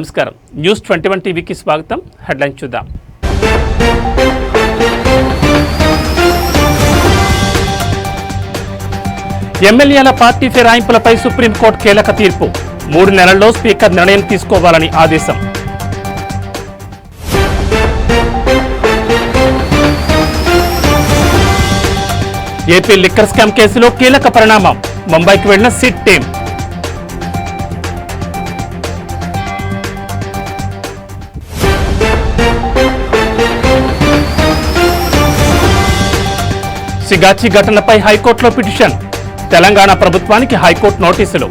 నమస్కారం న్యూస్ 21 టీవీకి స్వాగతం. హెడ్లైన్ చూద్దాం. ఎమ్మెల్యేల పార్టీ ఫిరాయింపులపై సుప్రీంకోర్టు కీలక తీర్పు. 3 నెలల్లో స్పీకర్ నిర్ణయం తీసుకోవాలని ఆదేశం. ఏపీ లిక్కర్ స్కామ్ కేసులో కీలక పరిణామం. ముంబైకి వెళ్లిన సిట్ టీం. సిగాచి ఘటనపై హైకోర్టులో పిటిషన్. తెలంగాణ ప్రభుత్వానికి హైకోర్టు నోటీసులు.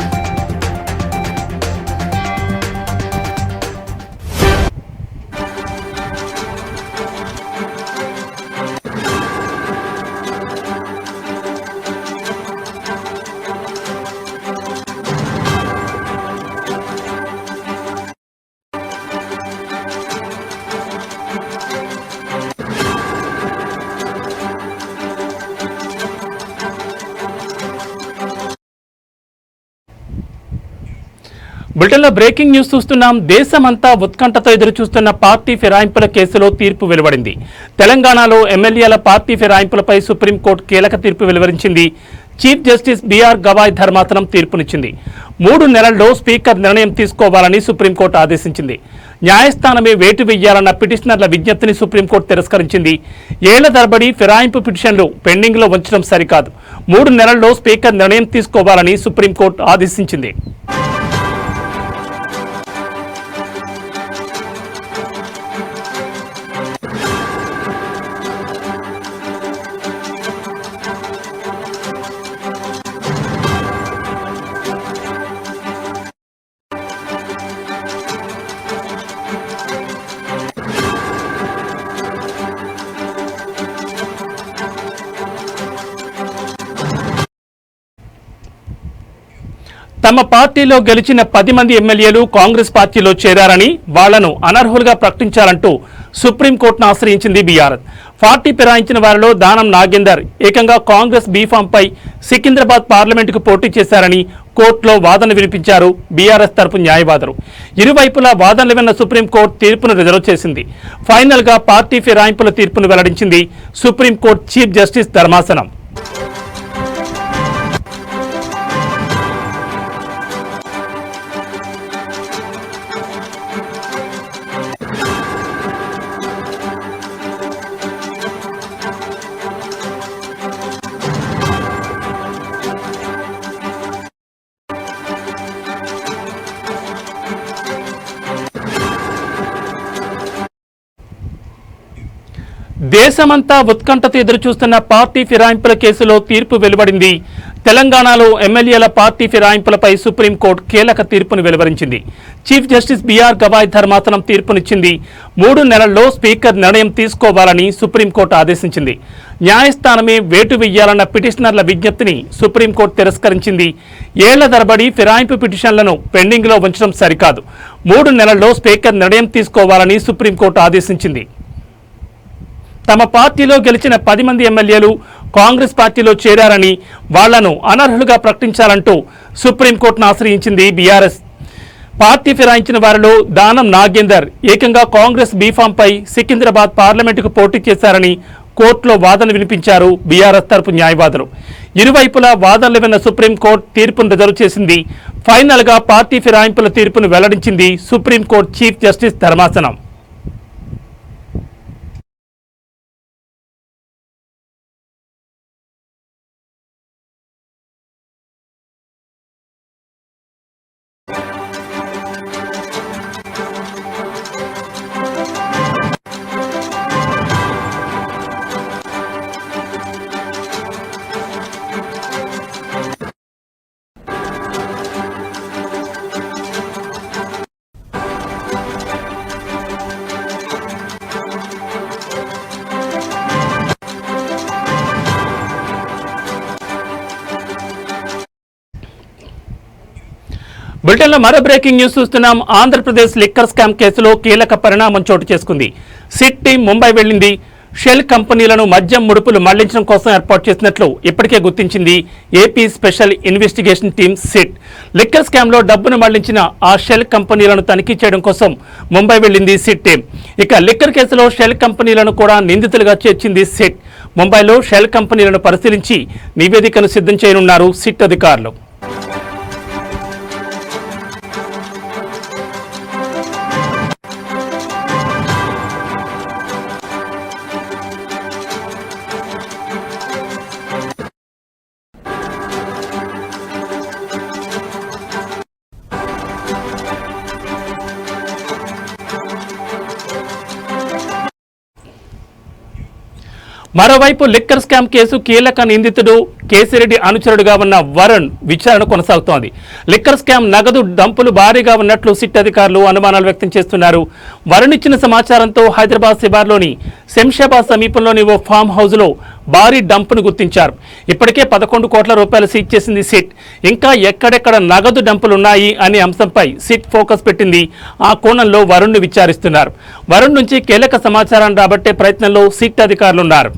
బులెటిన్లో బ్రేకింగ్ న్యూస్ చూస్తున్నాం. దేశమంతా ఉత్కంఠతో ఎదురుచూస్తున్న పార్టీ ఫిరాయింపుల కేసులో తీర్పు వెలువడింది. తెలంగాణలో ఎమ్మెల్యేల పార్టీ ఫిరాయింపులపై సుప్రీంకోర్టు కీలక తీర్పు వెలువరించింది. చీఫ్ జస్టిస్ బిఆర్ గవాయ్ ధర్మాసనం తీర్పునిచ్చింది. 3 నెలల్లో స్పీకర్ నిర్ణయం తీసుకోవాలని సుప్రీంకోర్టు ఆదేశించింది. న్యాయస్థానమే వేటు వేయాలన్న పిటిషనర్ల విజ్ఞప్తిని సుప్రీంకోర్టు తిరస్కరించింది. ఏళ్ల తరబడి ఫిరాయింపు పిటిషన్లు పెండింగ్లో ఉంచడం సరికాదు. 3 నెలల్లో స్పీకర్ నిర్ణయం తీసుకోవాలని సుప్రీంకోర్టు ఆదేశించింది. తమ పార్టీలో గెలిచిన 10 మంది ఎమ్మెల్యేలు కాంగ్రెస్ పార్టీలో చేరారని, వాళ్లను అనర్హులుగా ప్రకటించాలంటూ సుప్రీంకోర్టును ఆశ్రయించింది బీఆర్ఎస్. పార్టీ ఫిరాయించిన వారిలో దానం నాగేందర్ ఏకంగా కాంగ్రెస్ బీఫామ్పై సికింద్రాబాద్ పార్లమెంటుకు పోటీ చేశారని కోర్టులో వాదన వినిపించారు బీఆర్ఎస్ తరపు న్యాయవాదులు. ఇరువైపులా వాదనలు విన్న సుప్రీంకోర్టు తీర్పును రిజర్వ్ చేసింది. ఫైనల్గా పార్టీ ఫిరాయింపుల తీర్పును వెల్లడించింది సుప్రీంకోర్టు చీఫ్ జస్టిస్ ధర్మాసనం. దేశమంతా ఉత్కంఠతో ఎదురుచూస్తున్న పార్టీ ఫిరాయింపుల కేసులో తీర్పు వెలువడింది. తెలంగాణలో ఎమ్మెల్యేల పార్టీ ఫిరాయింపులపై సుప్రీంకోర్టు కీలక తీర్పును వెలువరించింది. చీఫ్ జస్టిస్ బిఆర్ గవాయ్ ధర్మాసనం తీర్పునిచ్చింది. 3 నెలల్లో స్పీకర్ నిర్ణయం తీసుకోవాలని సుప్రీంకోర్టు ఆదేశించింది. న్యాయస్థానమే వేటు వేయాలన్న పిటిషనర్ల విజ్ఞప్తిని సుప్రీంకోర్టు తిరస్కరించింది. ఏళ్ల తరబడి ఫిరాయింపు పిటిషన్లను పెండింగ్లో ఉంచడం సరికాదు. 3 నెలల్లో స్పీకర్ నిర్ణయం తీసుకోవాలని సుప్రీంకోర్టు ఆదేశించింది. తమ పార్టీలో గెలిచిన 10 మంది ఎమ్మెల్యేలు కాంగ్రెస్ పార్టీలో చేరారని, వాళ్లను అనర్హులుగా ప్రకటించాలంటూ సుప్రీంకోర్టును ఆశ్రయించింది బీఆర్ఎస్. పార్టీ ఫిరాయించిన వారిలో దానం నాగేందర్ ఏకంగా కాంగ్రెస్ బీఫామ్పై సికింద్రాబాద్ పార్లమెంటుకు పోటీ చేశారని కోర్టులో వాదన వినిపించారు బీఆర్ఎస్ తరపు న్యాయవాదులు. ఇరువైపులా వాదనలు విన్న సుప్రీంకోర్టు తీర్పును రిజర్వ్ చేసింది. ఫైనల్గా పార్టీ ఫిరాయింపుల తీర్పును వెల్లడించింది సుప్రీంకోర్టు చీఫ్ జస్టిస్ ధర్మాసనం. బులెటిన్లో మరో బ్రేకింగ్ న్యూస్ చూస్తున్నాం. ఆంధ్రప్రదేశ్ లిక్కర్ స్కామ్ కేసులో కీలక పరిణామం చోటు చేసుకుంది. సిట్ టీం ముంబై వెళ్లింది. షెల్ కంపెనీలను మద్యం ముడుపులు మళ్లించడం కోసం ఏర్పాటు చేసినట్లు ఇప్పటికే గుర్తించింది AP special investigation team SIT. Liquor స్కామ్లో డబ్బును మళ్లించిన ఆ షెల్ కంపెనీలను తనిఖీ చేయడం కోసం ముంబై వెళ్లింది సిట్ టీం. ఇక లిక్కర్ కేసులో షెల్ కంపెనీలను కూడా నిందితులుగా చేర్చింది సిట్. ముంబైలో షెల్ కంపెనీలను పరిశీలించి నివేదికను సిద్ధం చేయనున్నారు సిట్ అధికారులు. మరోవైపు లిక్కర్ స్కామ్ కేసు కీలక నిందితుడు కేసిరెడ్డి అనుచరుడుగా ఉన్న వరుణ్ విచారణ కొనసాగుతోంది. లిక్కర్ స్కామ్ నగదు డంపులు భారీగా ఉన్నట్లు సిట్ అధికారులు అనుమానాలు వ్యక్తం చేస్తున్నారు. వరుణ్ ఇచ్చిన సమాచారంతో హైదరాబాద్ శివార్లోని శంషాబాద్ సమీపంలోని ఓ ఫామ్ హౌస్లో భారీ డంపును గుర్తించారు. ఇప్పటికే 11 కోట్ల రూపాయలు సీజ్ చేసింది సిట్. ఇంకా ఎక్కడెక్కడ నగదు డంపులున్నాయి అనే అంశంపై సిట్ ఫోకస్ పెట్టింది. ఆ కోణంలో వరుణ్ను విచారిస్తున్నారు. వరుణ్ నుంచి కీలక సమాచారాన్ని రాబట్టే ప్రయత్నంలో సిట్ అధికారులున్నారు.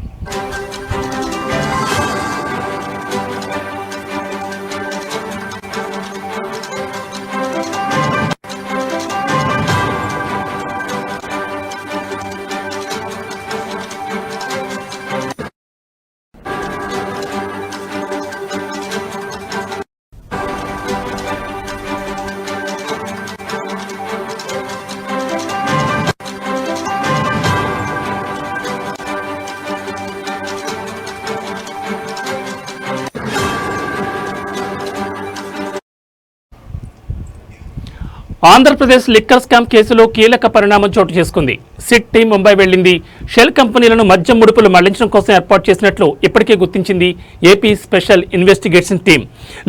ఆంధ్రప్రదేశ్ లిక్కర్ స్కామ్ కేసులో కీలక పరిణామం చోటు చేసుకుంది. సిట్ టీం ముంబై వెళ్లింది. షెల్ కంపెనీలను మద్యం ముడుపులు మళ్లించడం కోసం ఏర్పాటు చేసినట్లు ఇప్పటికే గుర్తించింది AP special investigation team.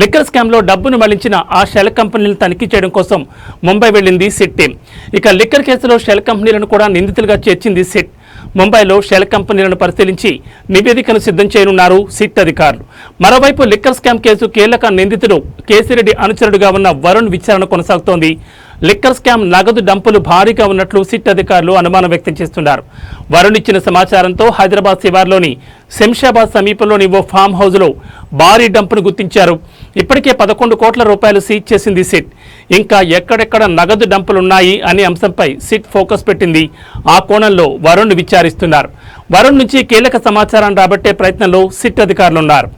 Liquor స్కామ్లో డబ్బును మళ్లించిన ఆ షెల్ కంపెనీలను తనిఖీ చేయడం కోసం ముంబై వెళ్లింది సిట్ టీం. ఇక లిక్కర్ కేసులో షెల్ కంపెనీలను కూడా నిందితులుగా చేర్చింది సిట్. ముంబైలో షెల్ కంపెనీలను పరిశీలించి నివేదికను సిద్ధం చేయనున్నారు సిట్ అధికారులు. మరోవైపు లిక్కర్ స్కామ్ కేసు కీలక నిందితుడు కేసిరెడ్డి అనుచరుడుగా ఉన్న వరుణ్ విచారణ కొనసాగుతోంది. లిక్కర్ స్కామ్ నగదు డంపులు భారీగా ఉన్నట్లు సిట్ అధికారులు అనుమానం వ్యక్తం చేస్తున్నారు. వరుణ్ ఇచ్చిన సమాచారంతో హైదరాబాద్ శివార్లోని శంషాబాద్ సమీపంలోని ఓ ఫామ్ హౌస్లో భారీ డంపును గుర్తించారు. ఇప్పటికే 11 కోట్ల రూపాయలు సీజ్ చేసింది సిట్. ఇంకా ఎక్కడెక్కడ నగదు డంపులున్నాయి అనే అంశంపై సిట్ ఫోకస్ పెట్టింది. ఆ కోణంలో వరుణ్ విచారిస్తున్నారు. వరుణ్ నుంచి కీలక సమాచారాన్ని రాబట్టే ప్రయత్నంలో సిట్ అధికారులున్నారు.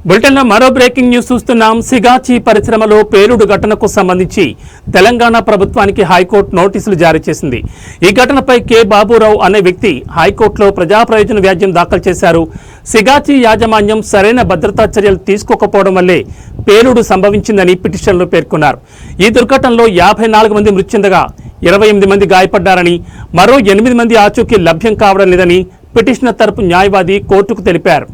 బులెటిన్లో మరో బ్రేకింగ్ న్యూస్ చూస్తున్నాం. సిగాచి పరిశ్రమలో పేలుడు ఘటనకు సంబంధించి తెలంగాణ ప్రభుత్వానికి హైకోర్టు నోటీసులు జారీ చేసింది. ఈ ఘటనపై కె బాబురావు అనే వ్యక్తి హైకోర్టులో ప్రజా ప్రయోజన వ్యాజ్యం దాఖలు చేశారు. సిగాచి యాజమాన్యం సరైన భద్రతా చర్యలు తీసుకోకపోవడం వల్లే పేలుడు సంభవించిందని పిటిషన్లో పేర్కొన్నారు. ఈ దుర్ఘటనలో 54 మంది మృతి చెందగా 28 మంది గాయపడ్డారని, మరో 8 మంది ఆచూకీ లభ్యం కావడం లేదని పిటిషనర్ తరపు న్యాయవాది కోర్టుకు తెలిపారు.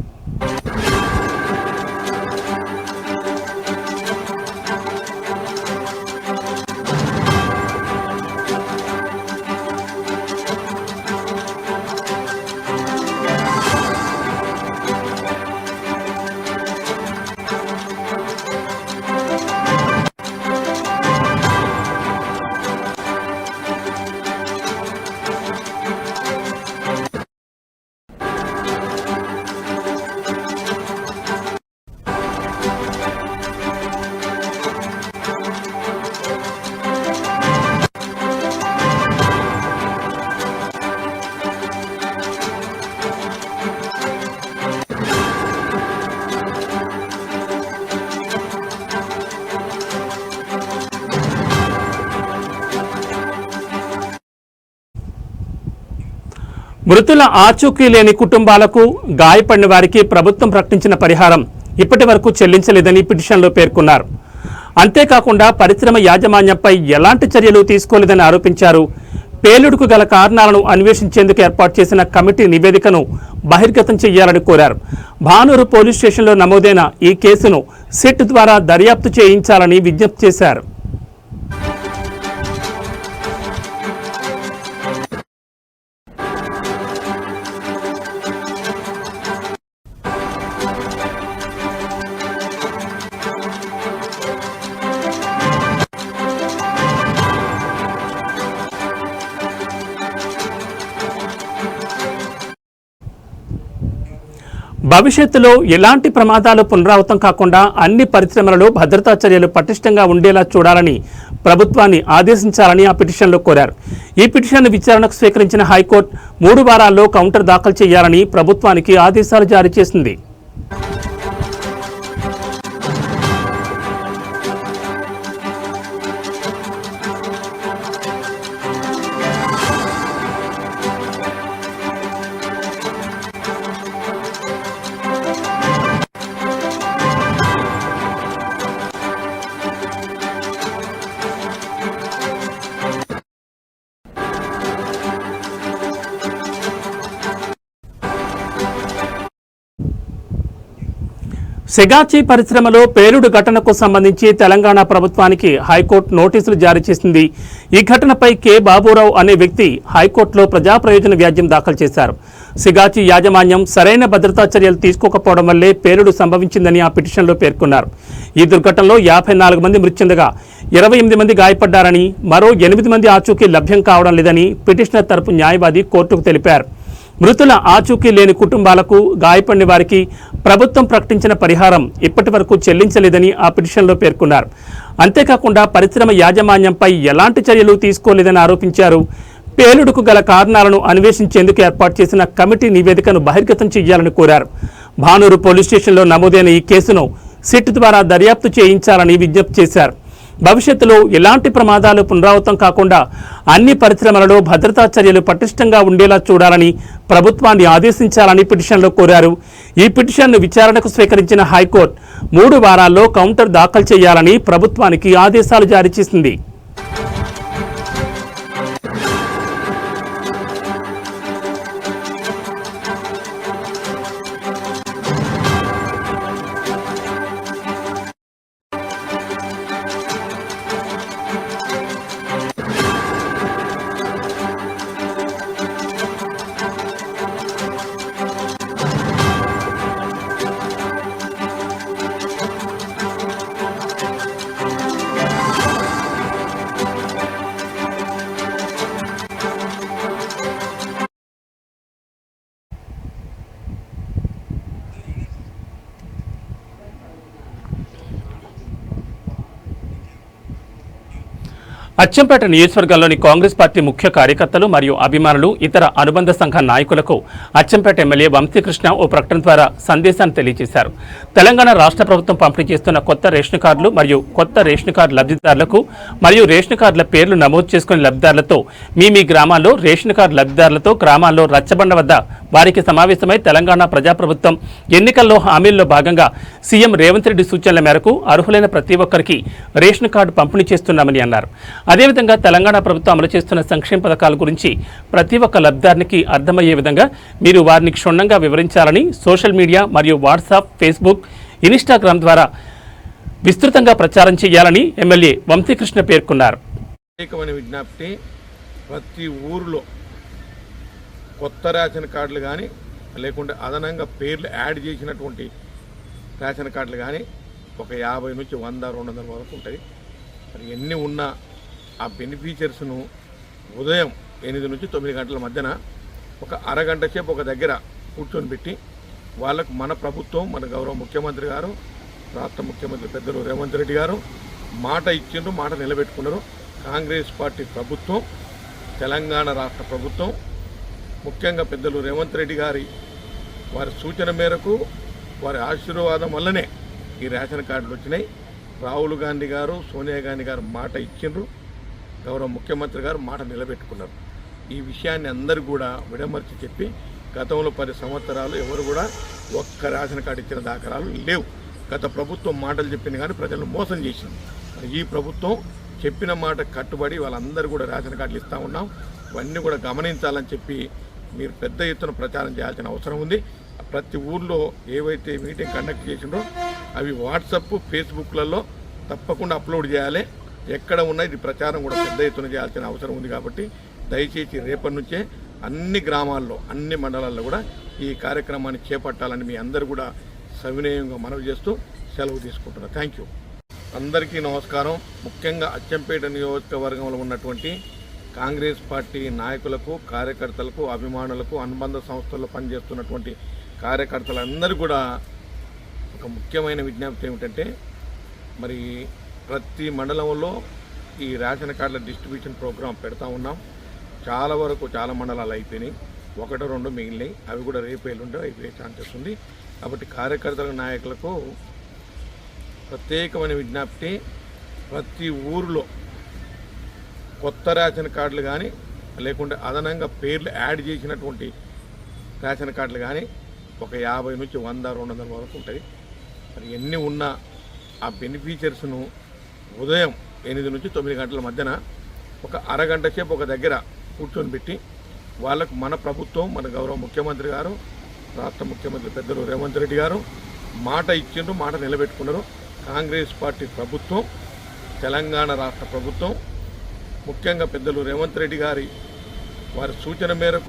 మృతుల ఆచూకీ లేని కుటుంబాలకు, గాయపడిన వారికి ప్రభుత్వం ప్రకటించిన పరిహారం ఇప్పటి వరకు చెల్లించలేదని పిటిషన్లో పేర్కొన్నారు. అంతేకాకుండా పరిశ్రమ యాజమాన్యంపై ఎలాంటి చర్యలు తీసుకోలేదని ఆరోపించారు. పేలుడుకు గల కారణాలను అన్వేషించేందుకు ఏర్పాటు చేసిన కమిటీ నివేదికను బహిర్గతం చేయాలని కోరారు. భానూరు పోలీస్ స్టేషన్లో నమోదైన ఈ కేసును సిట్ ద్వారా దర్యాప్తు చేయించాలని విజ్ఞప్తి చేశారు. భవిష్యత్తులో ఎలాంటి ప్రమాదాలు పునరావృతం కాకుండా అన్ని పరిశ్రమలలో భద్రతా చర్యలు పటిష్టంగా ఉండేలా చూడాలని ప్రభుత్వాన్ని ఆదేశించాలని ఆ పిటిషన్లో కోరారు. ఈ పిటిషన్ విచారణకు స్వీకరించిన హైకోర్టు 3 వారాల్లో కౌంటర్ దాఖలు చేయాలని ప్రభుత్వానికి ఆదేశాలు జారీ చేసింది. సెగాచి పరిశ్రమలో పేలుడు ఘటనకు సంబంధించి తెలంగాణ ప్రభుత్వానికి హైకోర్టు నోటీసులు జారీ చేసింది. ఈ ఘటనపై కె బాబురావు అనే వ్యక్తి హైకోర్టులో ప్రజాప్రయోజన వ్యాజ్యం దాఖలు చేశారు. సెగాచి యాజమాన్యం సరైన భద్రతా చర్యలు తీసుకోకపోవడం వల్లే పేలుడు సంభవించిందని ఆ పిటిషన్లో పేర్కొన్నారు. ఈ దుర్ఘటనలో 54 మంది మృతి చెందగా 28 మంది గాయపడ్డారని, మరో 8 మంది ఆచూకీ లభ్యం కావడం లేదని పిటిషనర్ తరపు న్యాయవాది కోర్టుకు తెలిపారు. మృతుల ఆచూకీ లేని కుటుంబాలకు, గాయపడిన వారికి ప్రభుత్వం ప్రకటించిన పరిహారం ఇప్పటి వరకు చెల్లించలేదని ఆ పిటిషన్లో పేర్కొన్నారు. అంతేకాకుండా పరిశ్రమ యాజమాన్యంపై ఎలాంటి చర్యలు తీసుకోలేదని ఆరోపించారు. పేలుడుకు గల కారణాలను అన్వేషించేందుకు ఏర్పాటు చేసిన కమిటీ నివేదికను బహిర్గతం చేయాలని కోరారు. భానూరు పోలీస్ స్టేషన్లో నమోదైన ఈ కేసును సిట్ ద్వారా దర్యాప్తు చేయించాలని విజ్ఞప్తి చేశారు. భవిష్యత్తులో ఎలాంటి ప్రమాదాలు పునరావృతం కాకుండా అన్ని పరిశ్రమలలో భద్రతా చర్యలు పటిష్టంగా ఉండేలా చూడాలని ప్రభుత్వాన్ని ఆదేశించాలని పిటిషన్లో కోరారు. ఈ పిటిషన్ను విచారణకు స్వీకరించిన హైకోర్టు 3 వారాల్లో కౌంటర్ దాఖలు చేయాలని ప్రభుత్వానికి ఆదేశాలు జారీ చేసింది. అచ్చంపేట నియోజకవర్గంలోని కాంగ్రెస్ పార్టీ ముఖ్య కార్యకర్తలు మరియు అభిమానులు, ఇతర అనుబంధ సంఘ నాయకులకు అచ్చంపేట ఎమ్మెల్యే వంశీకృష్ణ ఓ ప్రకటన ద్వారా సందేశాన్ని తెలియజేశారు. తెలంగాణ రాష్ట్ర ప్రభుత్వం పంపిణీ చేస్తున్న కొత్త రేషన్ కార్డులు మరియు కొత్త రేషన్ కార్డు లబ్ధిదారులకు మరియు రేషన్ కార్డుల పేర్లు నమోదు చేసుకునే లబ్ధిదారులతో మీ గ్రామాల్లో రేషన్ కార్డు లబ్ధిదారులతో గ్రామాల్లో రచ్చబండ వద్ద వారికి సమావేశమై తెలంగాణ ప్రజాప్రభుత్వం ఎన్నికల్లో హామీల్లో భాగంగా సీఎం రేవంత్ రెడ్డి సూచనల మేరకు అర్హులైన ప్రతి ఒక్కరికి రేషన్ కార్డు పంపిణీ చేస్తున్నామని అన్నారు. అదేవిధంగా తెలంగాణ ప్రభుత్వం అమలు చేస్తున్న సంక్షేమ పథకాల గురించి ప్రతి ఒక్క లబ్ధిదారునికి అర్థమయ్యే విధంగా మీరు వారిని క్షుణ్ణంగా వివరించాలని సోషల్ మీడియా మరియు వాట్సాప్, ఫేస్బుక్, ఇన్స్టాగ్రామ్ ద్వారా విస్తృతంగా ప్రచారం చేయాలని ఎమ్మెల్యే వంశీకృష్ణ పేర్కొన్నారు. విజ్ఞప్తి, ప్రతి ఊరిలో కొత్త రేషన్ కార్డులు కానీ లేకుంటే అదనంగా పేర్లు యాడ్ చేసినటువంటి రేషన్ కార్డులు కానీ ఒక 50 నుంచి 100, 200 వరకు ఉంటాయి. మరి ఎన్ని ఉన్నా ఆ బెనిఫిషియర్స్ను ఉదయం 8 నుంచి 9 గంటల మధ్యన ఒక అరగంట సేపు ఒక దగ్గర కూర్చొని పెట్టి వాళ్ళకు మన ప్రభుత్వం, మన గౌరవ ముఖ్యమంత్రి గారు, రాష్ట్ర ముఖ్యమంత్రి పెద్దలు రేవంత్ రెడ్డి గారు మాట ఇచ్చిండ్రు, మాట నిలబెట్టుకున్నారు. కాంగ్రెస్ పార్టీ ప్రభుత్వం, తెలంగాణ రాష్ట్ర ప్రభుత్వం, ముఖ్యంగా పెద్దలు రేవంత్ రెడ్డి గారి వారి సూచన మేరకు, వారి ఆశీర్వాదం వల్లనే ఈ రేషన్ కార్డులు వచ్చినాయి. రాహుల్ గాంధీ గారు, సోనియా గాంధీ గారు మాట ఇచ్చిండ్రు, గౌరవ ముఖ్యమంత్రి గారు మాట నిలబెట్టుకున్నారు. ఈ విషయాన్ని అందరూ కూడా విడమర్చి చెప్పి గతంలో 10 సంవత్సరాలు ఎవరు కూడా ఒక్క రేషన్ కార్డు ఇచ్చిన దాఖలాలు లేవు. గత ప్రభుత్వం మాటలు చెప్పింది కానీ ప్రజలను మోసం చేసింది. ఈ ప్రభుత్వం చెప్పిన మాట కట్టుబడి వాళ్ళందరూ కూడా రేషన్ కార్డులు ఇస్తూ ఉన్నాం. ఇవన్నీ కూడా గమనించాలని చెప్పి మీరు పెద్ద ఎత్తున ప్రచారం చేయాల్సిన అవసరం ఉంది. ప్రతి ఊర్లో ఏవైతే మీటింగ్ కండక్ట్ చేసిండ్రో అవి వాట్సప్, ఫేస్బుక్లలో తప్పకుండా అప్లోడ్ చేయాలి. ఎక్కడ ఉన్నా ఇది ప్రచారం కూడా పెద్ద ఎత్తున చేయాల్సిన అవసరం ఉంది. కాబట్టి దయచేసి రేపటి నుంచే అన్ని గ్రామాల్లో, అన్ని మండలాల్లో కూడా ఈ కార్యక్రమాన్ని చేపట్టాలని మీ అందరూ కూడా సవినయంగా మనవి చేస్తూ సెలవు తీసుకుంటున్నాను. Thank you. అందరికీ నమస్కారం. ముఖ్యంగా అచ్చంపేట నియోజకవర్గంలో ఉన్నటువంటి కాంగ్రెస్ పార్టీ నాయకులకు, కార్యకర్తలకు, అభిమానులకు, అనుబంధ సంస్థల్లో పనిచేస్తున్నటువంటి కార్యకర్తలందరూ కూడా ఒక ముఖ్యమైన విజ్ఞప్తి ఏమిటంటే, మరి ప్రతి మండలంలో ఈ రేషన్ కార్డుల డిస్ట్రిబ్యూషన్ ప్రోగ్రాం పెడతా ఉన్నాం. చాలా వరకు చాలా మండలాలు అయిపోయినాయి, 1-2 మిగిలినాయి. అవి కూడా రేపు ఎల్లుండి అయిపోయే ఛాన్సెస్ ఉంది. కాబట్టి కార్యకర్తల నాయకులకు ప్రత్యేకమైన విజ్ఞప్తి, ప్రతి ఊరిలో కొత్త రేషన్ కార్డులు కానీ లేకుంటే అదనంగా పేర్లు యాడ్ చేసినటువంటి రేషన్ కార్డులు కానీ ఒక 50 నుంచి 100-200 వరకు ఉంటాయి. మరి ఎన్ని ఉన్నా ఆ బెనిఫిషియర్స్ను ఉదయం 8 నుంచి 9 గంటల మధ్యన ఒక అరగంట సేపు ఒక దగ్గర కూర్చొని పెట్టి వాళ్ళకు మన ప్రభుత్వం, మన గౌరవ ముఖ్యమంత్రి గారు, రాష్ట్ర ముఖ్యమంత్రి పెద్దలు రేవంత్ రెడ్డి గారు మాట ఇచ్చిండ్రు, మాట నిలబెట్టుకున్నారు. కాంగ్రెస్ పార్టీ ప్రభుత్వం, తెలంగాణ రాష్ట్ర ప్రభుత్వం, ముఖ్యంగా పెద్దలు రేవంత్ రెడ్డి గారి వారి సూచన మేరకు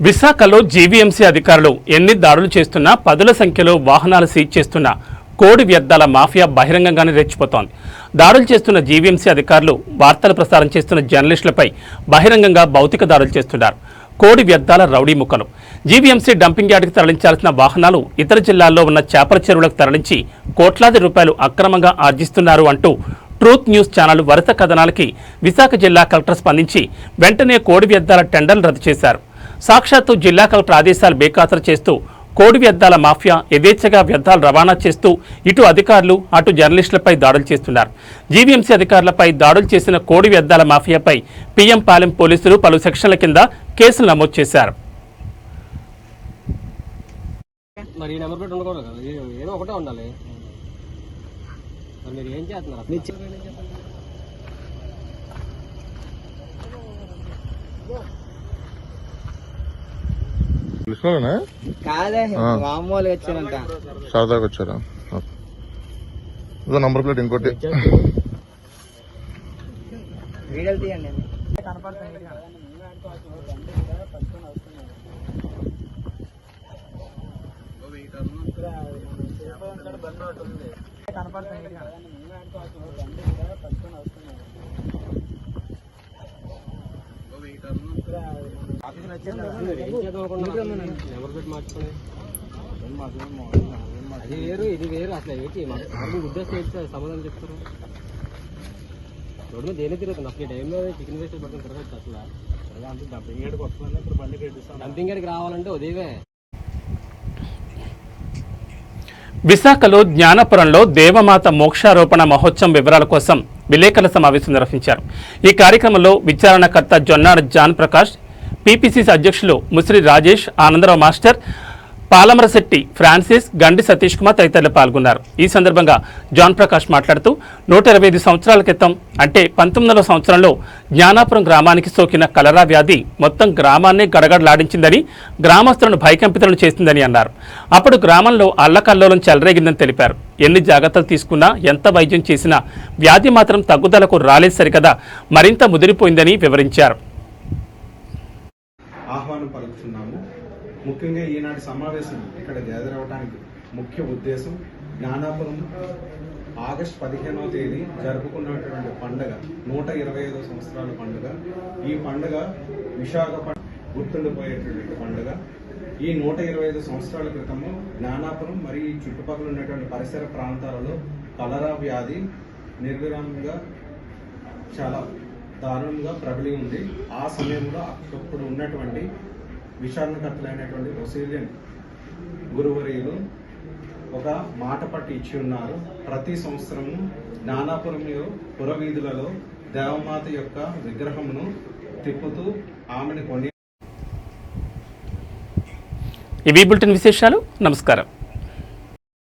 విశాఖలో జీవీఎంసీ అధికారులు ఎన్ని దాడులు చేస్తున్నా, పదుల సంఖ్యలో వాహనాలు సీజ్ చేస్తున్నా కోడి వ్యర్థాల మాఫియా బహిరంగంగానే రెచ్చిపోతోంది. దాడులు చేస్తున్న జీవీఎంసీ అధికారులు వార్తలు ప్రసారం చేస్తున్న జర్నలిస్టులపై బహిరంగంగా భౌతిక దాడులు చేస్తున్నారు. కోడి వ్యర్థాల రౌడీ ముక్కలు. జీవీఎంసీ డంపింగ్ యార్డుకి తరలించాల్సిన వాహనాలు ఇతర జిల్లాల్లో ఉన్న చేపల చెరువులకు తరలించి కోట్లాది రూపాయలు అక్రమంగా ఆర్జిస్తున్నారు అంటూ ట్రూత్ న్యూస్ ఛానల్ వరుస కథనాలకి విశాఖ జిల్లా కలెక్టర్ స్పందించి వెంటనే కోడి వ్యర్థాల టెండర్లు రద్దు చేశారు. సాక్షాత్తు జిల్లా కలెక్టర్ ఆదేశాలు బేఖాతరు చేస్తూ కోడి వ్యర్థాల మాఫియా యథేచ్ఛగా వ్యర్థాలు రవాణా చేస్తూ ఇటు అధికారులు, అటు జర్నలిస్టులపై దాడులు చేస్తున్నారు. జీవీఎంసీ అధికారులపై దాడులు చేసిన కోడి వ్యర్థాల మాఫియాపై పీఎం పాలెం పోలీసులు పలు సెక్షన్ల కింద కేసులు నమోదు చేశారు. మరి నెంబర్ ప్లేట్ ఉండకూడదు కదా, ఏదో ఒకటే ఉండాలి. మరి మీరు ఏం చేస్తున్నారు? కాదే మామూలుగా వచ్చారంట, సరదాగా వచ్చారా? నంబర్ ప్లేట్ ఇంకోటి వీడియోలు తీయండి. కనపడుతుంది నెంబర్ ప్లేట్ మార్చుకోండి. అది వేరు, ఇది వేరు. అసలు ఏంటి ఉద్దేశం ఏంటి? సమాధానం చెప్తారు. రోడ్డు మీద దేని తిరుగుతుంది అసలు? ఈ టైంలో చికెన్ వేస్ట్ పడుతుంది తిరగచ్చు అసలు. డంపింగ్ యార్డ్కి రావాలంటే ఉదయమే. విశాఖలో జ్ఞానపురంలో దేవమాత మోక్షారోపణ మహోత్సవం వివరాల కోసం విలేకరుల సమావేశం నిర్వహించారు. ఈ కార్యక్రమంలో విచారణకర్త జొన్నాడ జాన్ ప్రకాష్, పీపీసీసీ అధ్యక్షులు ముసిరి రాజేష్, ఆనందరావు మాస్టర్, పాలమరశెట్టి ఫ్రాన్సిస్, గండి సతీష్ కుమార్ తదితరులు పాల్గొన్నారు. ఈ సందర్భంగా జాన్ ప్రకాష్ మాట్లాడుతూ 125 సంవత్సరాల క్రితం అంటే 19వ సంవత్సరంలో జ్ఞానాపురం గ్రామానికి సోకిన కలరా వ్యాధి మొత్తం గ్రామాన్ని గడగడలాడించిందని, గ్రామస్తులను భయకంపితులను చేసిందని అన్నారు. అప్పుడు గ్రామంలో అల్లకల్లోలం చెలరేగిందని తెలిపారు. ఎన్ని జాగ్రత్తలు తీసుకున్నా, ఎంత వైద్యం చేసినా వ్యాధి మాత్రం తగ్గుదలకు రాలేదు సరికదా, మరింత ముదిరిపోయిందని వివరించారు. ఆహ్వానం పలుకుతున్నాము. ముఖ్యంగా ఈనాటి సమావేశం ఇక్కడ గ్యాదర్ అవడానికి ముఖ్య ఉద్దేశం జ్ఞానాపురం ఆగస్టు 15వ తేదీ జరుపుకున్నటువంటి పండుగ 125 సంవత్సరాల పండుగ. ఈ పండుగ విశాఖపట్నం గుర్తుండిపోయేటటువంటి పండుగ. ఈ 125 సంవత్సరాల క్రితము జ్ఞానాపురం మరియు ఈ చుట్టుపక్కల ఉన్నటువంటి పరిసర ప్రాంతాలలో కలరా వ్యాధి నిర్విరామంగా చాలా దారుణంగా ప్రబలి ఉంది. ఆ సమయంలో అప్పుడు ఉన్నటువంటి విచారణకర్తలైనటువంటి ఒసీలియన్ గురువర్యులు ఒక మాట పట్టి ఇచ్చి ఉన్నారు. ప్రతి సంవత్సరము జ్ఞానాపురంలో పురవీధులలో దేవమాత యొక్క విగ్రహమును తిప్పుతూ ఆమెను కొని ఇవి బులెటిన్ విశేషాలు. నమస్కారం.